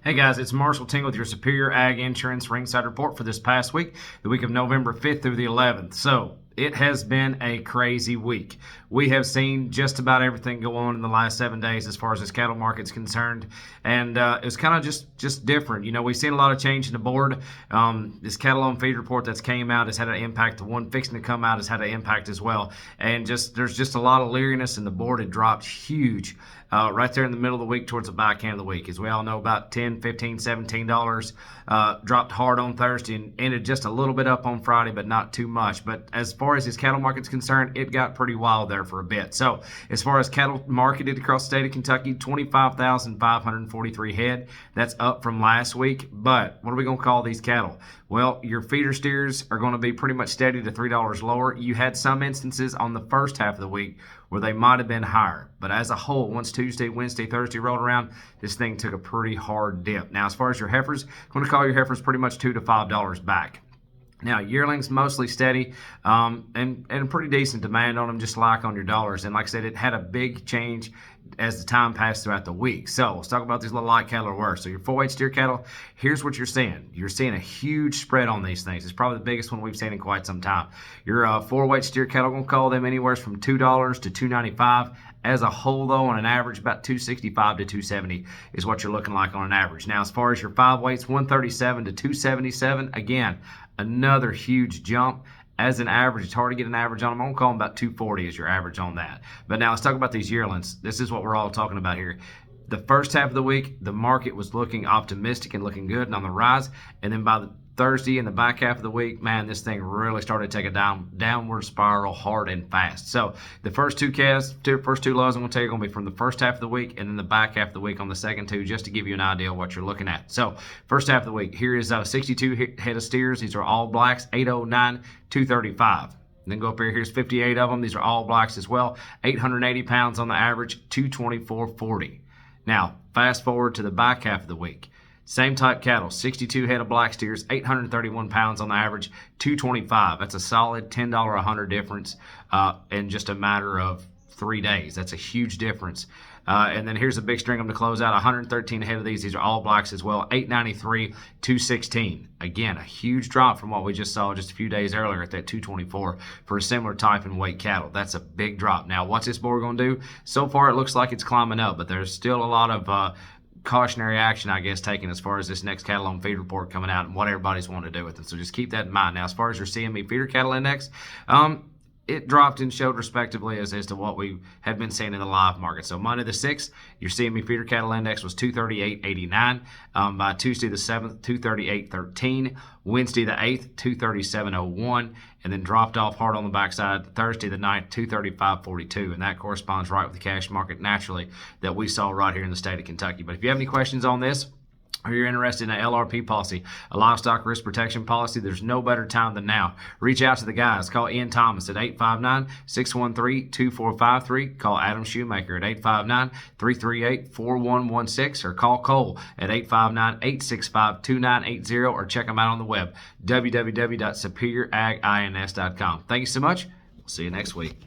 Hey guys, it's Marshall Ting with your Superior Ag Insurance Ringside Report for this past week, the week of November 5th through the 11th. So, it has been a crazy week. We have seen just about everything go on in the last 7 days as far as this cattle market's concerned, and it's kind of just different. You know, we've seen a lot of change in the board. This cattle on feed report that's came out has had an impact. The one fixing to come out has had an impact as well, and there's just a lot of leeriness, and the board had dropped huge. Right there in the middle of the week towards the back end of the week. As we all know, about $10, $15, $17 dropped hard on Thursday and ended just a little bit up on Friday, but not too much. But as far as this cattle market's concerned, it got pretty wild there for a bit. So as far as cattle marketed across the state of Kentucky, 25,543 head. That's up from last week. But what are we going to call these cattle? Well, your feeder steers are going to be pretty much steady to $3 lower. You had some instances on the first half of the week where they might have been higher. But as a whole, once Tuesday, Wednesday, Thursday rolled around, this thing took a pretty hard dip. Now, as far as your heifers, I'm going to call your heifers pretty much $2 to $5 back. Now, yearlings mostly steady and pretty decent demand on them, just like on your dollars. And like I said, it had a big change as the time passed throughout the week. So let's talk about these little light cattle or worse. So your 4-weight steer cattle, here's what you're seeing. You're seeing a huge spread on these things. It's probably the biggest one we've seen in quite some time. Your 4-weight steer cattle, going to call them anywhere from $2 to $2.95. As a whole, though, on an average, about $2.65 to $2.70 is what you're looking like on an average. Now, as far as your 5 weights, $137 to $277. Again, another huge jump. As an average, it's hard to get an average on them. I'm going to call them about 240 as your average on that. But now let's talk about these yearlings. This is what we're all talking about here. The first half of the week, the market was looking optimistic and looking good and on the rise. And then by the Thursday and the back half of the week, man, this thing really started to take a downward spiral hard and fast. So the first two lows I'm going to tell you are going to be from the first half of the week and then the back half of the week on the second two, just to give you an idea of what you're looking at. So first half of the week, here is 62 head of steers. These are all blacks, 809, 235. And then go up here, here's 58 of them. These are all blacks as well, 880 pounds on the average, 224.40. Now, fast forward to the back half of the week. Same type cattle, 62 head of black steers, 831 pounds on the average, 225. That's a solid $10 a hundred difference in just a matter of 3 days. That's a huge difference. And then here's a big string of them to close out. 113 head of these. These are all blacks as well. 893, 216. Again, a huge drop from what we just saw just a few days earlier at that 224 for a similar type and weight cattle. That's a big drop. Now, what's this board going to do? So far, it looks like it's climbing up, but there's still a lot of cautionary action, I guess, taken as far as this next cattle on feed report coming out and what everybody's wanting to do with it. So just keep that in mind. Now, as far as your CME feeder cattle index, it dropped and showed respectively as to what we had been seeing in the live market. So Monday the 6th, your CME feeder cattle index was 238.89. By Tuesday the 7th, 238.13. Wednesday the 8th, 237.01. And then dropped off hard on the backside Thursday the 9th, 235.42. And that corresponds right with the cash market naturally that we saw right here in the state of Kentucky. But if you have any questions on this, or you're interested in an LRP policy, a livestock risk protection policy, there's no better time than now. Reach out to the guys. Call Ian Thomas at 859-613-2453. Call Adam Shoemaker at 859-338-4116. Or call Cole at 859-865-2980. Or check them out on the web, www.superioragins.com. Thank you so much. We'll see you next week.